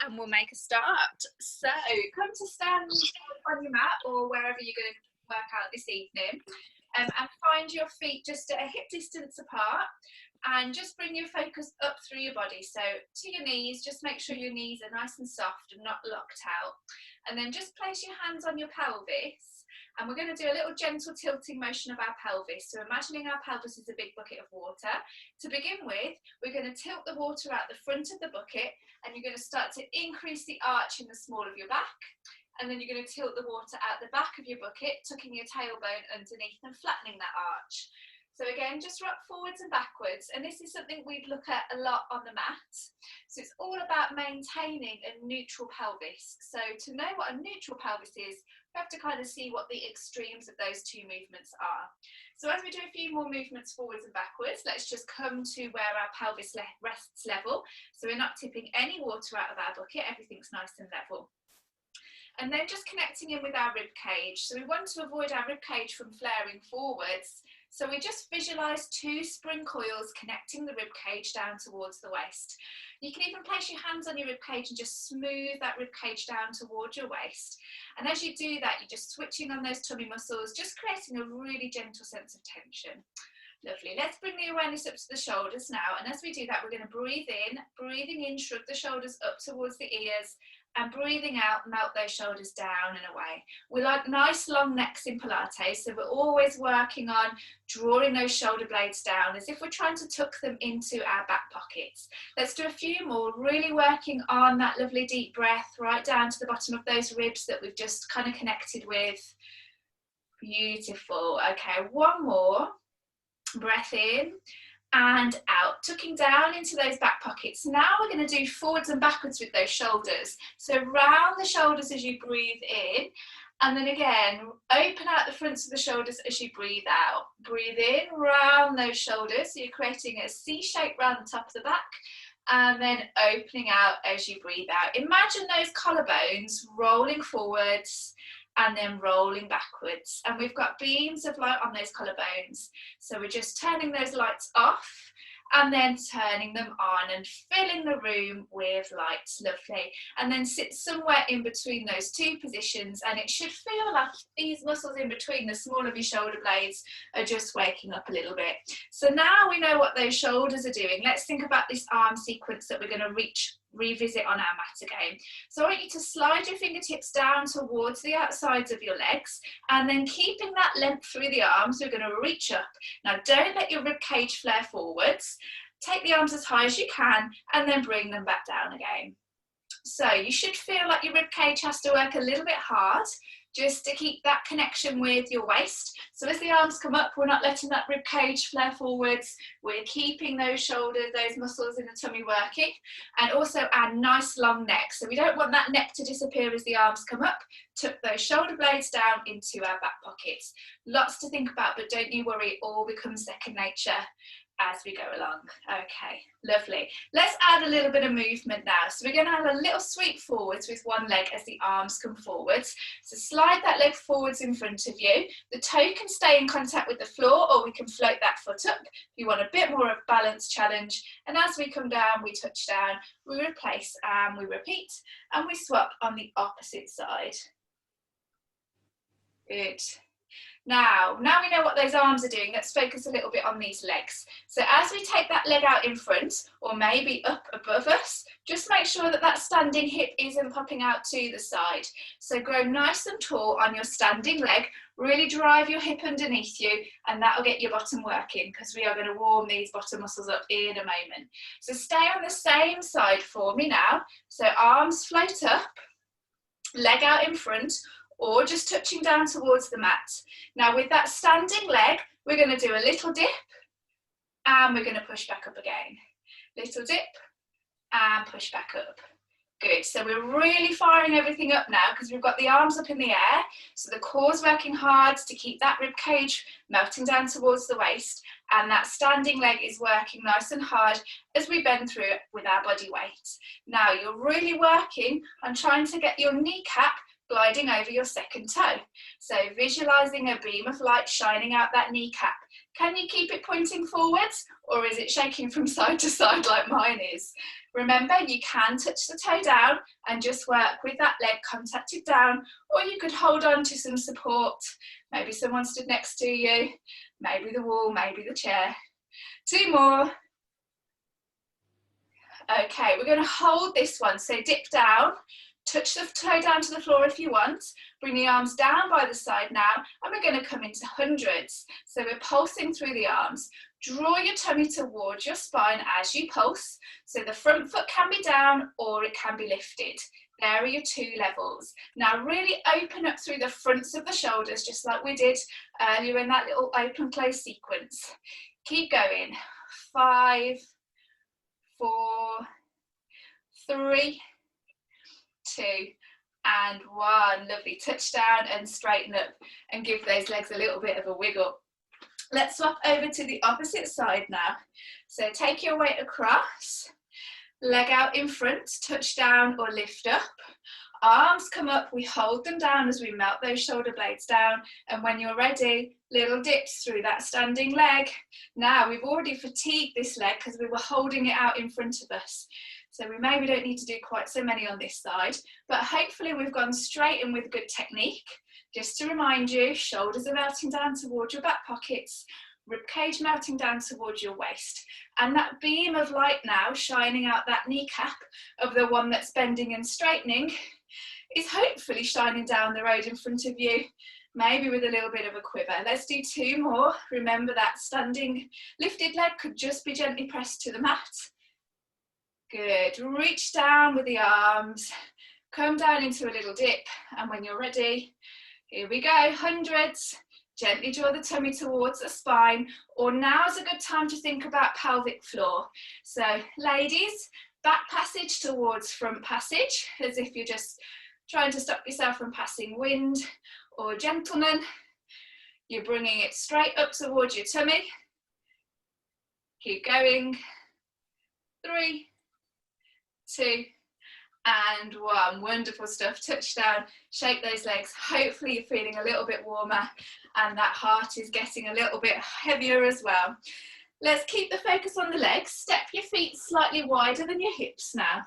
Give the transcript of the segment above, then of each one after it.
and we'll make a start. So come to stand on your mat or wherever you're going to work out this evening, and find your feet just at a hip distance apart, and just bring your focus up through your body, so to your knees. Just make sure your knees are nice and soft and not locked out, and then just place your hands on your pelvis, and we're going to do a little gentle tilting motion of our pelvis. So imagining our pelvis is a big bucket of water. To begin with, we're going to tilt the water out the front of the bucket, and you're going to start to increase the arch in the small of your back, and then you're going to tilt the water out the back of your bucket, tucking your tailbone underneath and flattening that arch. So again, just rock forwards and backwards, and this is something we'd look at a lot on the mat. So it's all about maintaining a neutral pelvis. So to know what a neutral pelvis is, we have to kind of see what the extremes of those two movements are. So as we do a few more movements forwards and backwards, let's just come to where our pelvis rests level. So we're not tipping any water out of our bucket, everything's nice and level. And then just connecting in with our rib cage. So we want to avoid our rib cage from flaring forwards. So we just visualise 2 spring coils connecting the rib cage down towards the waist. You can even place your hands on your rib cage and just smooth that rib cage down towards your waist. And as you do that, you're just switching on those tummy muscles, just creating a really gentle sense of tension. Lovely. Let's bring the awareness up to the shoulders now. And as we do that, we're going to breathe in. Breathing in, shrug the shoulders up towards the ears. And breathing out, melt those shoulders down and away. We like nice long necks in Pilates, so we're always working on drawing those shoulder blades down as if we're trying to tuck them into our back pockets. Let's do a few more, really working on that lovely deep breath right down to the bottom of those ribs that we've just kind of connected with. Beautiful. Okay, one more. Breath in and out, tucking down into those back pockets. Now we're going to do forwards and backwards with those shoulders. So round the shoulders as you breathe in, and then again, open out the fronts of the shoulders as you breathe out. Breathe in, round those shoulders, so you're creating a C shape round the top of the back, and then opening out as you breathe out. Imagine those collarbones rolling forwards, and then rolling backwards, and we've got beams of light on those collarbones, so we're just turning those lights off and then turning them on and filling the room with light. Lovely. And then sit somewhere in between those 2 positions, and it should feel like these muscles in between the small of your shoulder blades are just waking up a little bit. So now we know what those shoulders are doing. Let's think about this arm sequence that we're going to revisit on our mat again. So I want you to slide your fingertips down towards the outsides of your legs, and then keeping that length through the arms, we're going to reach up. Now don't let your rib cage flare forwards. Take the arms as high as you can, and then bring them back down again. So you should feel like your rib cage has to work a little bit hard just to keep that connection with your waist. So as the arms come up, we're not letting that rib cage flare forwards. We're keeping those shoulders, those muscles in the tummy working, and also our nice long neck. So we don't want that neck to disappear as the arms come up. Tuck those shoulder blades down into our back pockets. Lots to think about, but don't you worry, it all becomes second nature as we go along. Okay, lovely. Let's add a little bit of movement now. So we're going to have a little sweep forwards with one leg as the arms come forwards. So slide that leg forwards in front of you. The toe can stay in contact with the floor, or we can float that foot up if you want a bit more of a balance challenge. And as we come down, we touch down, we replace, and we repeat, and we swap on the opposite side. Good. Now we know what those arms are doing. Let's focus a little bit on these legs. So as we take that leg out in front, or maybe up above us, just make sure that that standing hip isn't popping out to the side. So grow nice and tall on your standing leg. Really drive your hip underneath you, and that'll get your bottom working, because we are going to warm these bottom muscles up in a moment. So stay on the same side for me now. So arms float up, leg out in front, or just touching down towards the mat. Now with that standing leg, we're going to do a little dip, and we're going to push back up again. Little dip, and push back up. Good, so we're really firing everything up now, because we've got the arms up in the air, so the core's working hard to keep that rib cage melting down towards the waist, and that standing leg is working nice and hard as we bend through it with our body weight. Now you're really working on trying to get your kneecap gliding over your second toe. So visualizing a beam of light shining out that kneecap. Can you keep it pointing forwards, or is it shaking from side to side like mine is? Remember, you can touch the toe down and just work with that leg contacted down, or you could hold on to some support. Maybe someone stood next to you, maybe the wall, maybe the chair. 2 more. Okay, we're going to hold this one. So dip down, touch the toe down to the floor if you want. Bring the arms down by the side now, and we're going to come into hundreds. So we're pulsing through the arms. Draw your tummy towards your spine as you pulse. So the front foot can be down or it can be lifted. There are your 2 levels. Now really open up through the fronts of the shoulders, just like we did earlier in that little open close sequence. Keep going. 5, 4, 3, 2, and 1. Lovely. Touch down and straighten up and give those legs a little bit of a wiggle. Let's swap over to the opposite side now. So take your weight across, leg out in front, touch down or lift up. Arms come up, we hold them down as we melt those shoulder blades down, and when you're ready, little dips through that standing leg. Now we've already fatigued this leg because we were holding it out in front of us. So we maybe don't need to do quite so many on this side, but hopefully we've gone straight in with good technique. Just to remind you, shoulders are melting down towards your back pockets, ribcage melting down towards your waist. And that beam of light now shining out that kneecap of the one that's bending and straightening is hopefully shining down the road in front of you, maybe with a little bit of a quiver. Let's do 2 more. Remember that standing lifted leg could just be gently pressed to the mat. Good. Reach down with the arms, come down into a little dip, and when you're ready, here we go, hundreds. Gently draw the tummy towards the spine, or now's a good time to think about pelvic floor. So ladies, back passage towards front passage, as if you're just trying to stop yourself from passing wind, or gentlemen, you're bringing it straight up towards your tummy. Keep going. 3, 2, and 1. Wonderful stuff. Touch down, shake those legs. Hopefully you're feeling a little bit warmer and that heart is getting a little bit heavier as well. Let's keep the focus on the legs. Step your feet slightly wider than your hips now.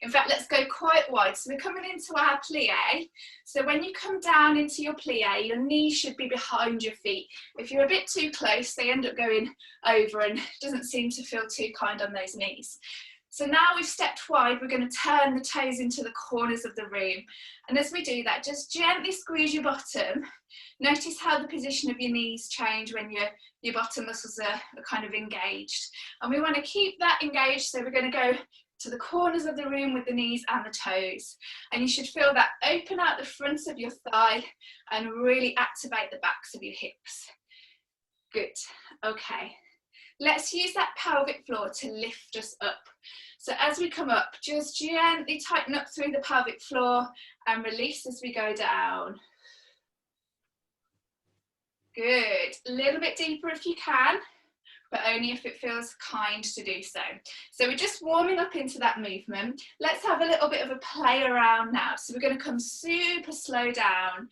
In fact, let's go quite wide. So we're coming into our plie. So when you come down into your plie, your knees should be behind your feet. If you're a bit too close, they end up going over and doesn't seem to feel too kind on those knees. So now we've stepped wide, we're going to turn the toes into the corners of the room. And as we do that, just gently squeeze your bottom. Notice how the position of your knees change when your bottom muscles are kind of engaged. And we want to keep that engaged, so we're going to go to the corners of the room with the knees and the toes. And you should feel that open out the fronts of your thigh and really activate the backs of your hips. Good. Okay. Let's use that pelvic floor to lift us up. So as we come up, just gently tighten up through the pelvic floor and release as we go down. Good. A little bit deeper if you can, but only if it feels kind to do so. So we're just warming up into that movement. Let's have a little bit of a play around now. So we're going to come super slow down.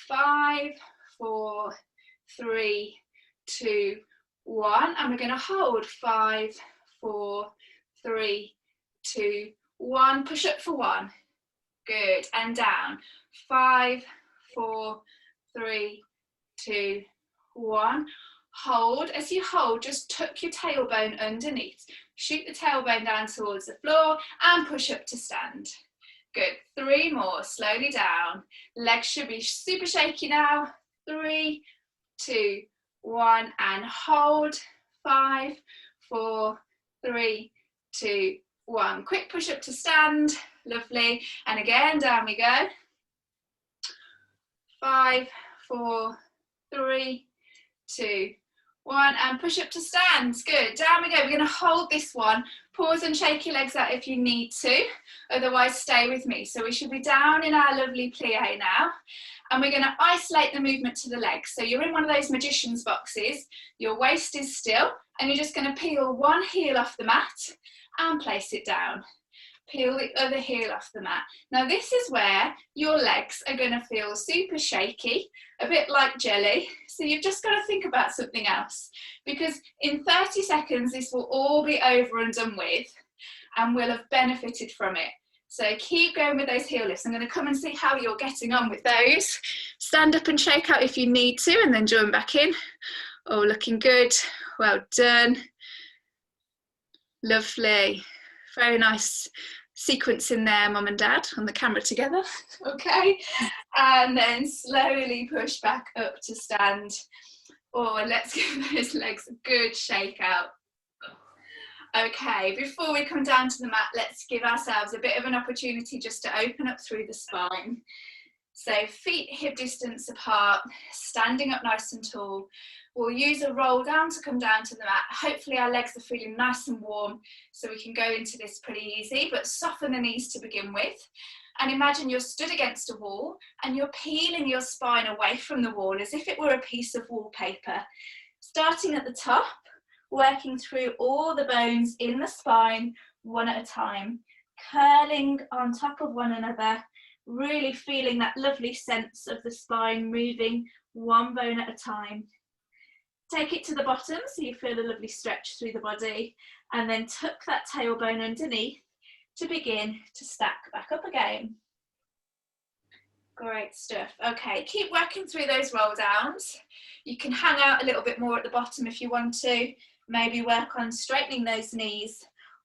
5, 4, 3, 2, 1, and we're going to hold 5, 4, 3, 2, 1. Push up for 1. Good. And down. 5, 4, 3, 2, 1. Hold. As you hold, just tuck your tailbone underneath. Shoot the tailbone down towards the floor and push up to stand. Good. 3 more. Slowly down. Legs should be super shaky now. 3, 2, 1, and hold. 5, 4, 3, 2, 1. Quick push up to stand. Lovely. And again, down we go. 5, 4, 3, 2, 1, and push up to stand. Good. Down we go. We're going to hold this one. Pause and shake your legs out if you need to. Otherwise, stay with me. So we should be down in our lovely plie now. And we're going to isolate the movement to the legs. So you're in one of those magician's boxes. Your waist is still. And you're just going to peel one heel off the mat and place it down. Peel the other heel off the mat. Now this is where your legs are going to feel super shaky, a bit like jelly. So you've just got to think about something else, because in 30 seconds this will all be over and done with, and we'll have benefited from it. So keep going with those heel lifts. I'm going to come and see how you're getting on with those. Stand up and shake out if you need to, and then join back in. Oh, looking good. Well done. Lovely. Very nice sequence in there, Mum and Dad, on the camera together. Okay. And then slowly push back up to stand. Oh, let's give those legs a good shake out. Okay, before we come down to the mat, let's give ourselves a bit of an opportunity just to open up through the spine. So feet hip distance apart, standing up nice and tall. We'll use a roll down to come down to the mat. Hopefully our legs are feeling nice and warm, so we can go into this pretty easy, but soften the knees to begin with. And imagine you're stood against a wall and you're peeling your spine away from the wall as if it were a piece of wallpaper. Starting at the top, working through all the bones in the spine, one at a time, curling on top of one another, really feeling that lovely sense of the spine moving one bone at a time. Take it to the bottom so you feel a lovely stretch through the body, and then tuck that tailbone underneath to begin to stack back up again. Great stuff. Okay, keep working through those roll downs. You can hang out a little bit more at the bottom if you want to. Maybe work on straightening those knees,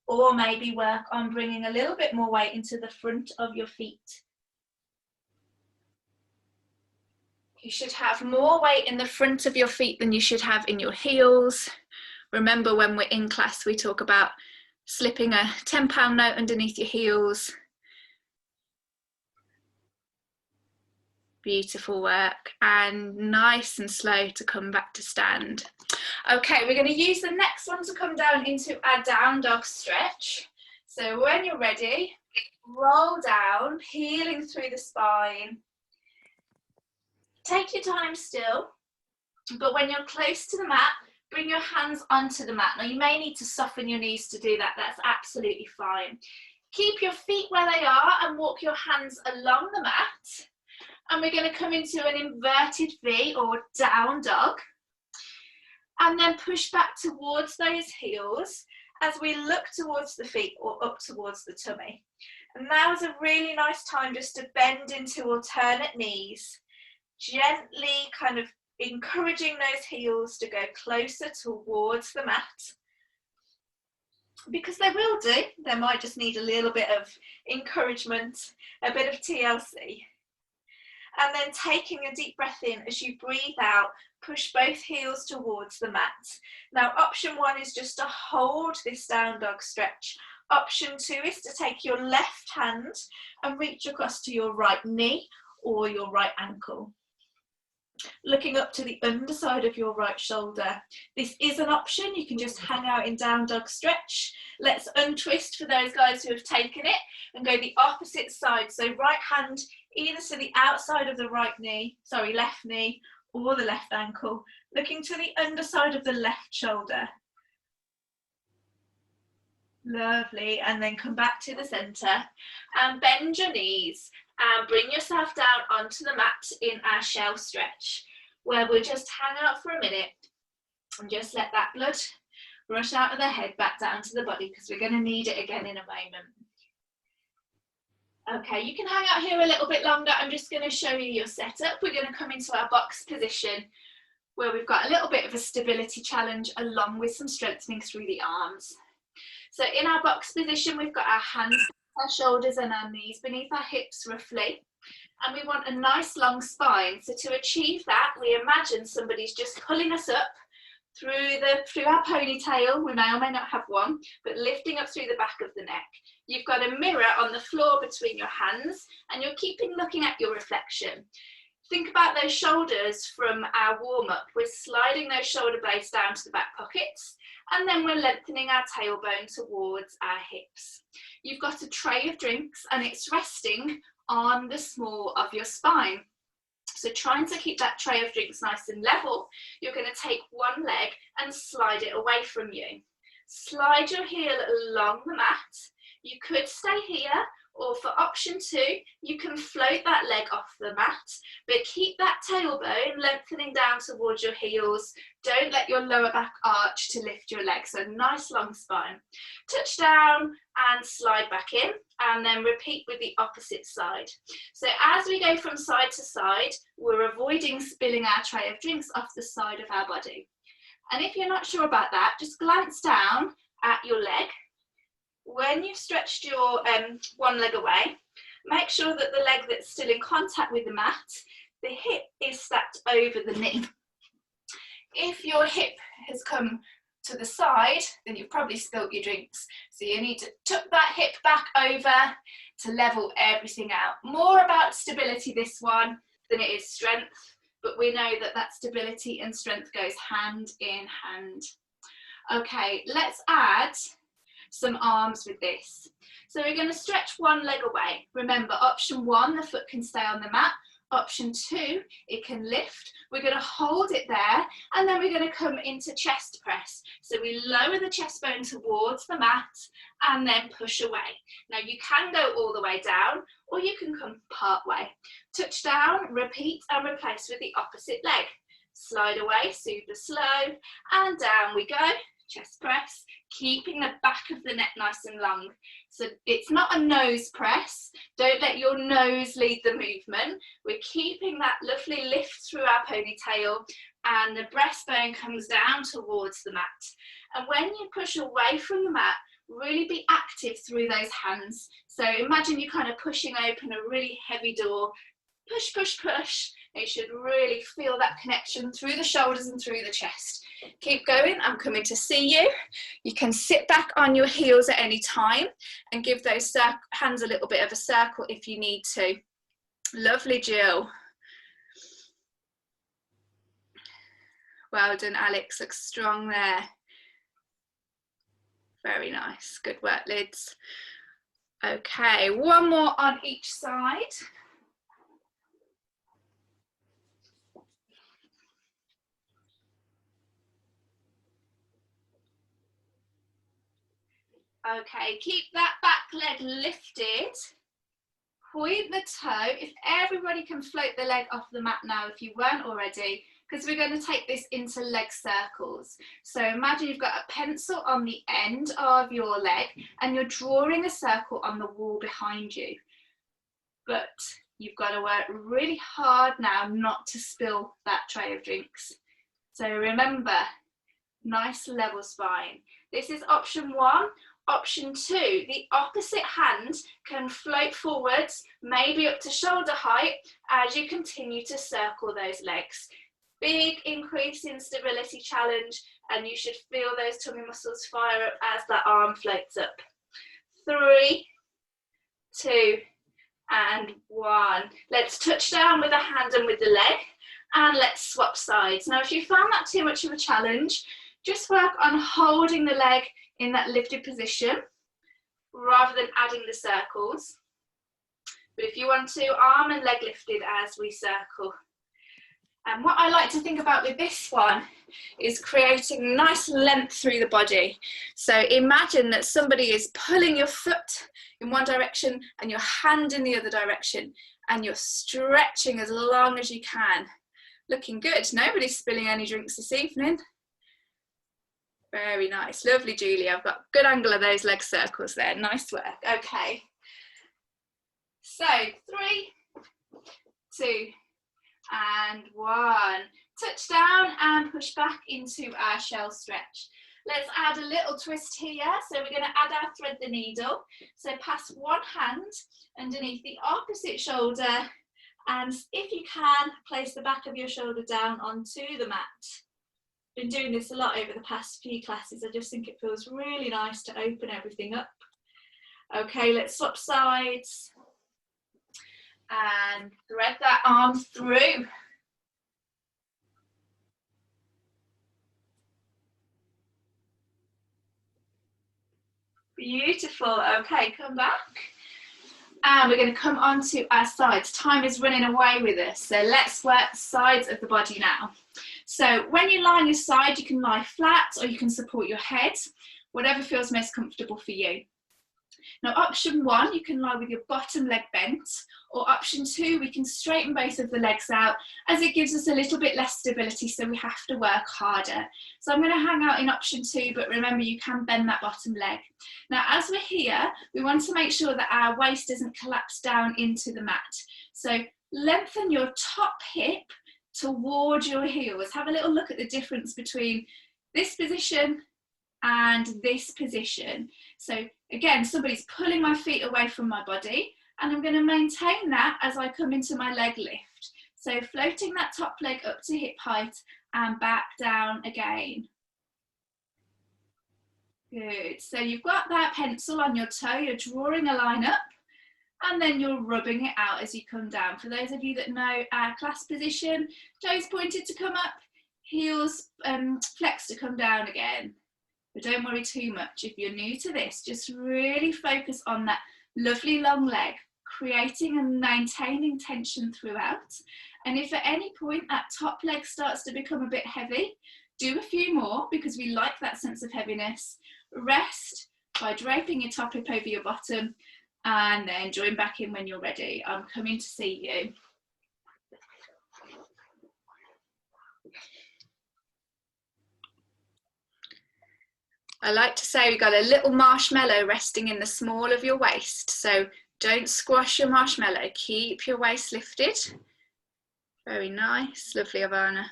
or maybe work on bringing a little bit more weight into the front of your feet. You should have more weight in the front of your feet than you should have in your heels. Remember, when we're in class, we talk about slipping a £10 note underneath your heels. Beautiful work, and nice and slow to come back to stand. Okay, we're going to use the next one to come down into our down dog stretch. So when you're ready, roll down, peeling through the spine. Take your time still, but when you're close to the mat, bring your hands onto the mat. Now you may need to soften your knees to do that, that's absolutely fine. Keep your feet where they are and walk your hands along the mat. And we're going to come into an inverted V or down dog. And then push back towards those heels as we look towards the feet or up towards the tummy. And now is a really nice time just to bend into alternate knees, gently kind of encouraging those heels to go closer towards the mat. Because they will do, they might just need a little bit of encouragement, a bit of TLC. And then taking a deep breath in as you breathe out, push both heels towards the mat. Now option one is just to hold this down dog stretch. Option two is to take your left hand and reach across to your right knee or your right ankle. Looking up to the underside of your right shoulder. This is an option, you can just hang out in down dog stretch. Let's untwist for those guys who have taken it and go the opposite side. So right hand either to the outside of the right knee, left knee, or the left ankle, looking to the underside of the left shoulder. Lovely, and then come back to the centre and bend your knees and bring yourself down onto the mat in our shell stretch, where we'll just hang out for a minute and just let that blood rush out of the head back down to the body, because we're going to need it again in a moment. Okay, you can hang out here a little bit longer. I'm just going to show you your setup. We're going to come into our box position where we've got a little bit of a stability challenge along with some strengthening through the arms. So in our box position, we've got our hands, our shoulders and our knees beneath our hips roughly. And we want a nice long spine. So to achieve that, we imagine somebody's just pulling us up through our ponytail. We may or may not have one, but lifting up through the back of the neck. You've got a mirror on the floor between your hands and you're looking at your reflection. Think about those shoulders from our warm-up. We're sliding those shoulder blades down to the back pockets, and then we're lengthening our tailbone towards our hips. You've got a tray of drinks and it's resting on the small of your spine. So trying to keep that tray of drinks nice and level, you're going to take one leg and slide it away from you. Slide your heel along the mat. You could stay here, or for option 2, you can float that leg off the mat, but keep that tailbone lengthening down towards your heels. Don't let your lower back arch to lift your legs, so nice long spine. Touch down and slide back in, and then repeat with the opposite side. So as we go from side to side, we're avoiding spilling our tray of drinks off the side of our body. And if you're not sure about that, just glance down at your leg. When you've stretched your one leg away, make sure that the leg that's still in contact with the mat, the hip is stacked over the knee. If your hip has come to the side, then you've probably spilt your drinks. So you need to tuck that hip back over to level everything out. More about stability this one than it is strength, but we know that that stability and strength goes hand in hand. Okay, let's add some arms with this. So we're going to stretch one leg away. Remember, option 1, the foot can stay on the mat. Option 2, it can lift. We're going to hold it there, and then we're going to come into chest press. So we lower the chest bone towards the mat and then push away. Now you can go all the way down, or you can come part way. Touch down, repeat and replace with the opposite leg. Slide away, super slow, and down we go. Chest press, keeping the back of the neck nice and long. So it's not a nose press. Don't let your nose lead the movement. We're keeping that lovely lift through our ponytail, and the breastbone comes down towards the mat. And when you push away from the mat, really be active through those hands. So imagine you're kind of pushing open a really heavy door. Push, push, push. You should really feel that connection through the shoulders and through the chest. Keep going, I'm coming to see you. You can sit back on your heels at any time and give those hands a little bit of a circle if you need to. Lovely, Jill. Well done, Alex, looks strong there. Very nice, good work, Lids. Okay, one more on each side. Okay, keep that back leg lifted. Point the toe. If everybody can float the leg off the mat now, if you weren't already, because we're going to take this into leg circles. So imagine you've got a pencil on the end of your leg and you're drawing a circle on the wall behind you. But you've got to work really hard now not to spill that tray of drinks. So remember, nice level spine. This is option 1. Option 2, the opposite hand can float forwards, maybe up to shoulder height, as you continue to circle those legs. Big increase in stability challenge, and you should feel those tummy muscles fire up as that arm floats up. 3, 2, and 1. Let's touch down with the hand and with the leg, and let's swap sides. Now, if you found that too much of a challenge, just work on holding the leg in that lifted position rather than adding the circles. But if you want to, arm and leg lifted as we circle. And what I like to think about with this one is creating nice length through the body. So imagine that somebody is pulling your foot in one direction and your hand in the other direction, and you're stretching as long as you can. Looking good. Nobody's spilling any drinks this evening. Very nice. Lovely, Julie. I've got a good angle of those leg circles there. Nice work. Okay. So 3, 2, and 1. Touch down and push back into our shell stretch. Let's add a little twist here. So we're going to add our thread the needle. So pass one hand underneath the opposite shoulder, and if you can, place the back of your shoulder down onto the mat. Been doing this a lot over the past few classes. I just think it feels really nice to open everything up. Okay, let's swap sides and thread that arm through. Beautiful. Okay, come back. And we're going to come onto our sides. Time is running away with us, so let's work sides of the body now. So when you lie on your side, you can lie flat or you can support your head, whatever feels most comfortable for you. Now option 1, you can lie with your bottom leg bent, or option 2, we can straighten both of the legs out as it gives us a little bit less stability, so we have to work harder. So I'm going to hang out in option 2, but remember you can bend that bottom leg. Now as we're here, we want to make sure that our waist doesn't collapse down into the mat. So lengthen your top hip towards your heels. Have a little look at the difference between this position and this position. So again, somebody's pulling my feet away from my body, and I'm going to maintain that as I come into my leg lift. So floating that top leg up to hip height and back down again. Good. So you've got that pencil on your toe, you're drawing a line up, and then you're rubbing it out as you come down. For those of you that know our class position, toes pointed to come up, heels flexed to come down again. But don't worry too much. If you're new to this, just really focus on that lovely long leg, creating and maintaining tension throughout. And if at any point that top leg starts to become a bit heavy, do a few more, because we like that sense of heaviness. Rest by draping your top hip over your bottom, and then join back in when you're ready. I'm coming to see you. I like to say we've got a little marshmallow resting in the small of your waist. So don't squash your marshmallow. Keep your waist lifted. Very nice. Lovely, Ivana.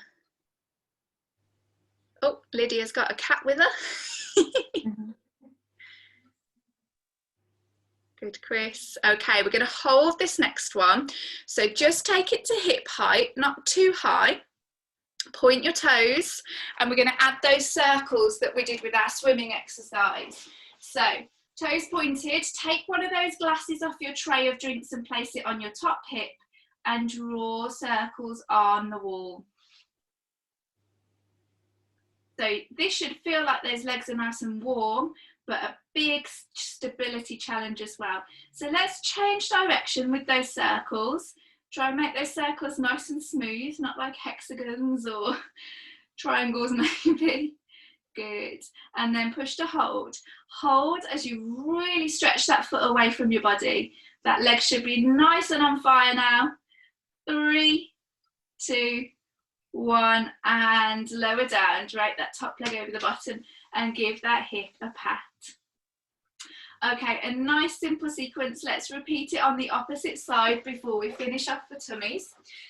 Oh, Lydia's got a cat with her. Good, Chris. Okay, we're going to hold this next one. So just take it to hip height, not too high. Point your toes, and we're going to add those circles that we did with our swimming exercise. So toes pointed, take one of those glasses off your tray of drinks and place it on your top hip and draw circles on the wall. So this should feel like those legs are nice and warm, but a big stability challenge as well. So let's change direction with those circles. Try and make those circles nice and smooth, not like hexagons or triangles maybe. Good. And then push to hold. Hold as you really stretch that foot away from your body. That leg should be nice and on fire now. 3, 2, 1, and lower down. Drape that top leg over the bottom and give that hip a pat. Okay, a nice simple sequence. Let's repeat it on the opposite side before we finish off the tummies.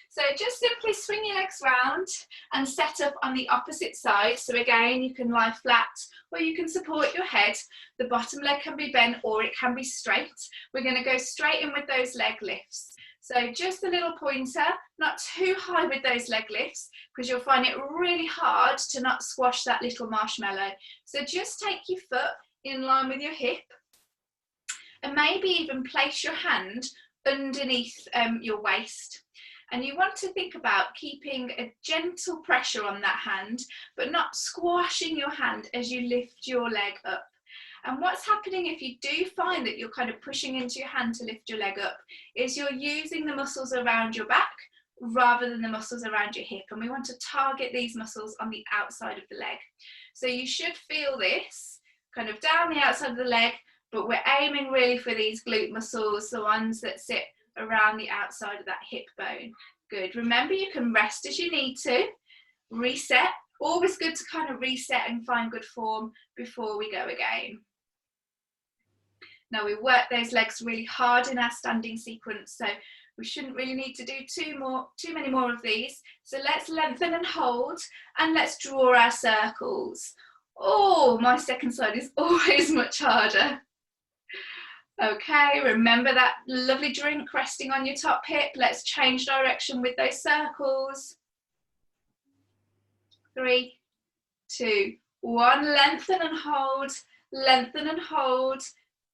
So just simply swing your legs round and set up on the opposite side. So again, you can lie flat or you can support your head. The bottom leg can be bent or it can be straight. We're going to go straight in with those leg lifts. So just a little pointer, not too high with those leg lifts, because you'll find it really hard to not squash that little marshmallow. So just take your foot in line with your hip, and maybe even place your hand underneath your waist. And you want to think about keeping a gentle pressure on that hand, but not squashing your hand as you lift your leg up. And what's happening if you do find that you're kind of pushing into your hand to lift your leg up is you're using the muscles around your back rather than the muscles around your hip. And we want to target these muscles on the outside of the leg. So you should feel this kind of down the outside of the leg, but we're aiming really for these glute muscles, the ones that sit around the outside of that hip bone. Good. Remember, you can rest as you need to. Reset. Always good to kind of reset and find good form before we go again. Now we work those legs really hard in our standing sequence, so we shouldn't really need to do too many more of these. So let's lengthen and hold, and let's draw our circles. Oh, my second side is always much harder. Okay, remember that lovely drink resting on your top hip. Let's change direction with those circles. 3, 2, 1, lengthen and hold, lengthen and hold.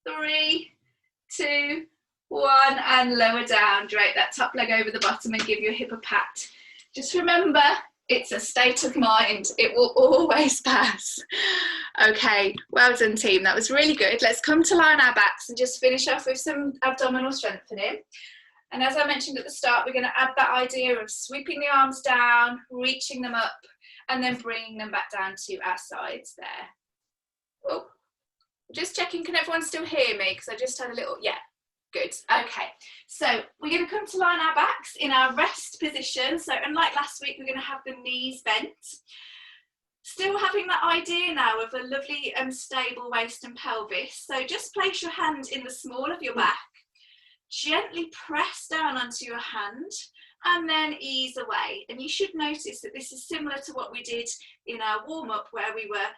3, 2, 1, and lower down. Drape that top leg over the bottom and give your hip a pat. Just remember, it's a state of mind. It will always pass. Okay, well done team. That was really good. Let's come to lie on our backs and just finish off with some abdominal strengthening. And as I mentioned at the start, we're going to add that idea of sweeping the arms down, reaching them up, and then bringing them back down to our sides there. Oh, Just checking, can everyone still hear me? Because I just had a little, yeah, good. Okay, so we're going to come to line our backs in our rest position. So unlike last week, we're going to have the knees bent. Still having that idea now of a lovely and stable waist and pelvis. So just place your hand in the small of your back, gently press down onto your hand, and then ease away. And you should notice that this is similar to what we did in our warm-up, where we were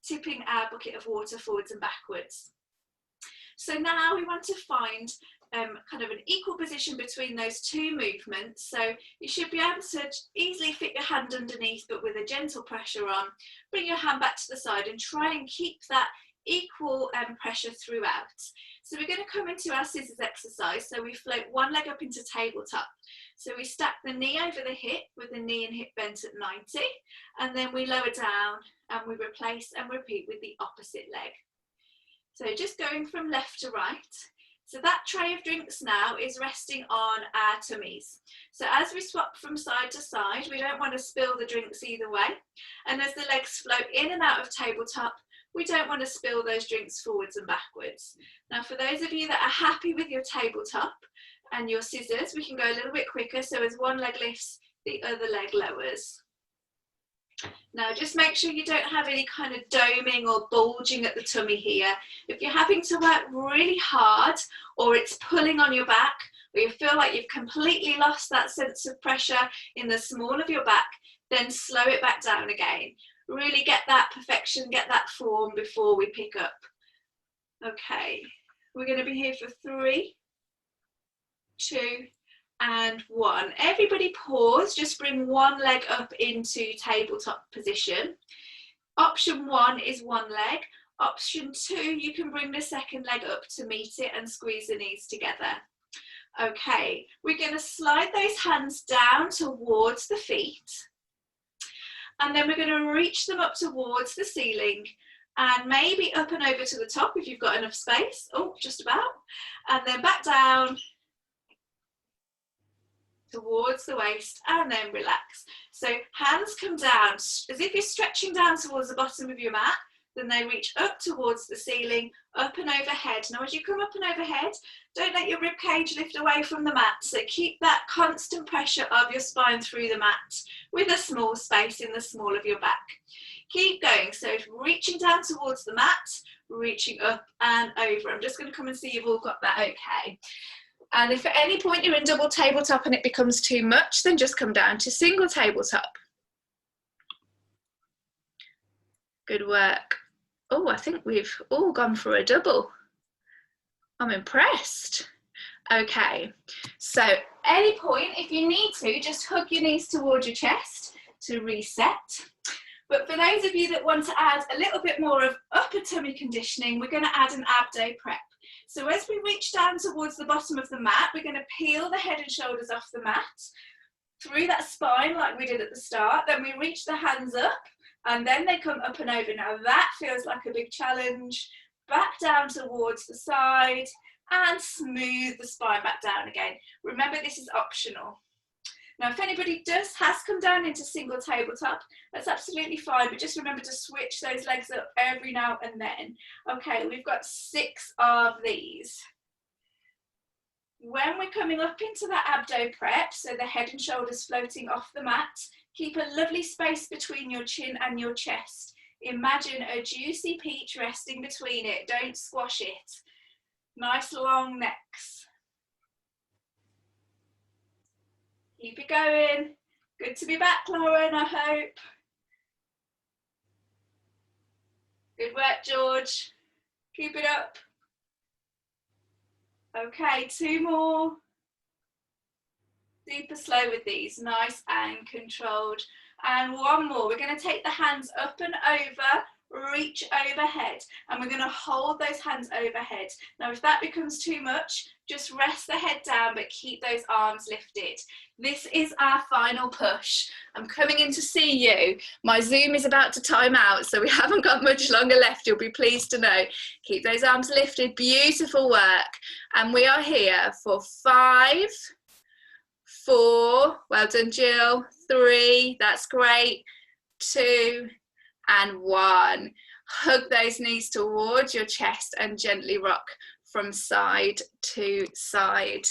tipping our bucket of water forwards and backwards. So now we want to find kind of an equal position between those two movements. So you should be able to easily fit your hand underneath, but with a gentle pressure on. Bring your hand back to the side and try and keep that equal pressure throughout. So we're going to come into our scissors exercise. So we float one leg up into tabletop. So we stack the knee over the hip with the knee and hip bent at 90, and then we lower down and we replace and repeat with the opposite leg. So just going from left to right. So that tray of drinks now is resting on our tummies. So as we swap from side to side, we don't want to spill the drinks either way. And as the legs float in and out of tabletop, we don't want to spill those drinks forwards and backwards. Now, for those of you that are happy with your tabletop and your scissors, we can go a little bit quicker. So as one leg lifts, the other leg lowers. Now just make sure you don't have any kind of doming or bulging at the tummy here. If you're having to work really hard, or it's pulling on your back, or you feel like you've completely lost that sense of pressure in the small of your back, then slow it back down again. Really get that perfection, get that form before we pick up. Okay, we're going to be here for 3, 2, and 1. Everybody pause, just bring one leg up into tabletop position. Option 1 is one leg. Option 2, you can bring the second leg up to meet it and squeeze the knees together. Okay, we're going to slide those hands down towards the feet, and then we're going to reach them up towards the ceiling, and maybe up and over to the top if you've got enough space. Oh, just about. And then back down towards the waist, and then relax. So hands come down as if you're stretching down towards the bottom of your mat, then they reach up towards the ceiling, up and overhead. Now as you come up and overhead, don't let your rib cage lift away from the mat, so keep that constant pressure of your spine through the mat with a small space in the small of your back. Keep going, so reaching down towards the mat, reaching up and over. I'm just going to come and see you've all got that okay. And if at any point you're in double tabletop and it becomes too much, then just come down to single tabletop. Good work. Oh, I think we've all gone for a double. I'm impressed. Okay, so any point, if you need to, just hug your knees towards your chest to reset. But for those of you that want to add a little bit more of upper tummy conditioning, we're going to add an abdo prep. So as we reach down towards the bottom of the mat, we're going to peel the head and shoulders off the mat, through that spine like we did at the start. Then we reach the hands up, and then they come up and over. Now that feels like a big challenge. Back down towards the side, and smooth the spine back down again. Remember, this is optional. Now, if anybody has come down into single tabletop, that's absolutely fine, but just remember to switch those legs up every now and then. Okay, we've got 6 of these. When we're coming up into that abdo prep, so the head and shoulders floating off the mat, keep a lovely space between your chin and your chest. Imagine a juicy peach resting between it. Don't squash it. Nice long necks. Keep it going. Good to be back, Lauren, I hope. Good work, George. Keep it up. Okay, 2 more. Super slow with these, nice and controlled. And 1 more. We're going to take the hands up and over, reach overhead, and we're going to hold those hands overhead. Now, if that becomes too much, just rest the head down, but keep those arms lifted. This is our final push. I'm coming in to see you. My Zoom is about to time out, so we haven't got much longer left, you'll be pleased to know. Keep those arms lifted, beautiful work. And we are here for 5, 4, well done, Jill, 3, that's great, 2, and 1. Hug those knees towards your chest and gently rock from side to side.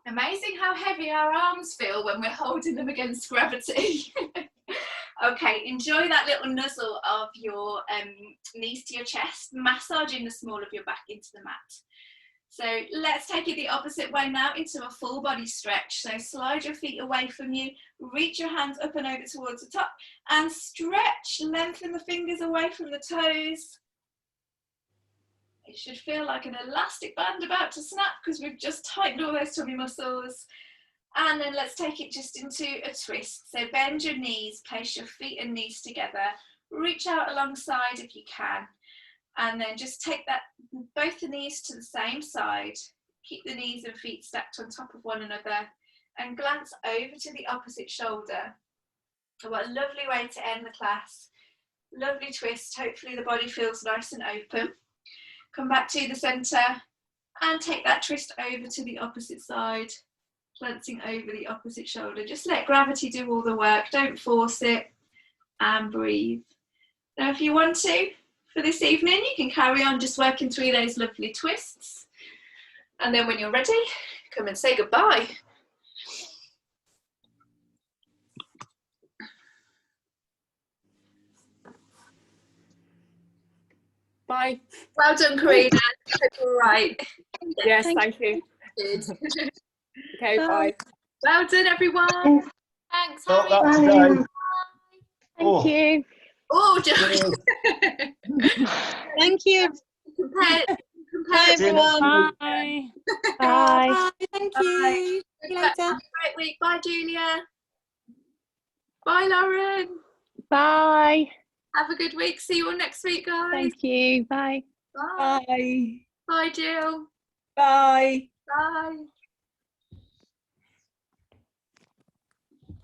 Amazing how heavy our arms feel when we're holding them against gravity. Okay, enjoy that little nuzzle of your knees to your chest, massaging the small of your back into the mat. So let's take it the opposite way now into a full body stretch. So slide your feet away from you, reach your hands up and over towards the top and stretch, lengthen the fingers away from the toes. It should feel like an elastic band about to snap because we've just tightened all those tummy muscles. And then let's take it just into a twist. So bend your knees, place your feet and knees together, reach out alongside if you can. And then just take that, both the knees to the same side, keep the knees and feet stacked on top of one another and glance over to the opposite shoulder. What a lovely way to end the class. Lovely twist, hopefully the body feels nice and open. Come back to the centre and take that twist over to the opposite side, glancing over the opposite shoulder. Just let gravity do all the work, don't force it, and breathe. Now if you want to, for this evening, you can carry on just working through those lovely twists. And then when you're ready, come and say goodbye. Bye. Well done, Karina. All right. Yes, thank you. Good. Okay, bye. Well done, everyone. Thanks, Harry. Bye. Thank you. Oh, just Thank you. compare Bye, everyone. Bye. Bye. Thank you. See you later. Have a great week. Bye, Julia. Bye, Lauren. Bye. Have a good week. See you all next week, guys. Thank you. Bye. Bye. Bye. Bye, Jill. Bye. Bye.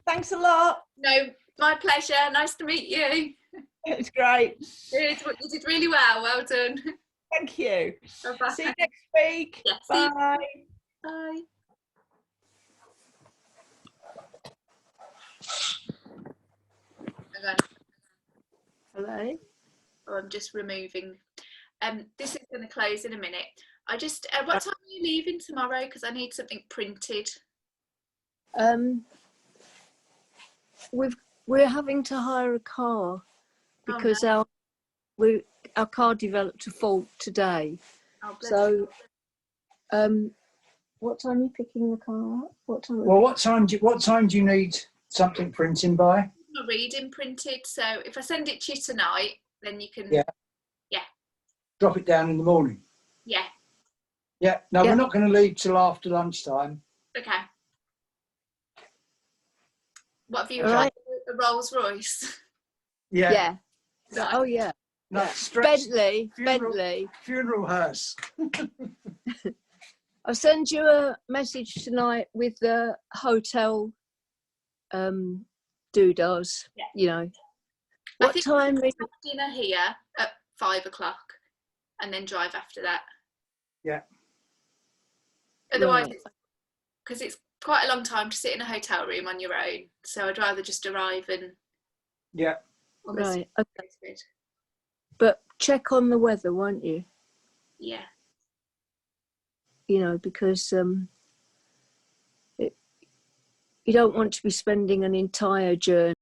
Thanks a lot. No, my pleasure. Nice to meet you. It was great. Good. You did really well. Well done. Thank you. Bye-bye. See you next week. Yeah, see you. Bye. Bye. Hang on. Hello. Oh, I'm just removing. This is going to close in a minute. I just, what time are you leaving tomorrow? Because I need something printed. We're having to hire a car because our car developed a fault today. Oh, bless So, what time are you picking the car up? What time? Well, what time do you need something printing by? a reading printed, so if I send it to you tonight, then you can. Yeah. Yeah. Drop it down in the morning. Yeah. Yeah. No, Yeah. we're not going to leave till after lunchtime. Okay. What have you All got? right. A Rolls Royce. Yeah. Yeah. Oh yeah. No, Yeah. stretch, Bentley. funeral- Bentley. funeral hearse. I'll send you a message tonight with the hotel doodahs. Yeah. You know. I What think time we is can have dinner here at 5 o'clock and then drive after that. Yeah. Otherwise, Right. because it's quite a long time to sit in a hotel room on your own, so I'd rather just arrive and. Yeah. right? Okay. But check on the weather, won't you? Yeah. You know, because you don't want to be spending an entire journey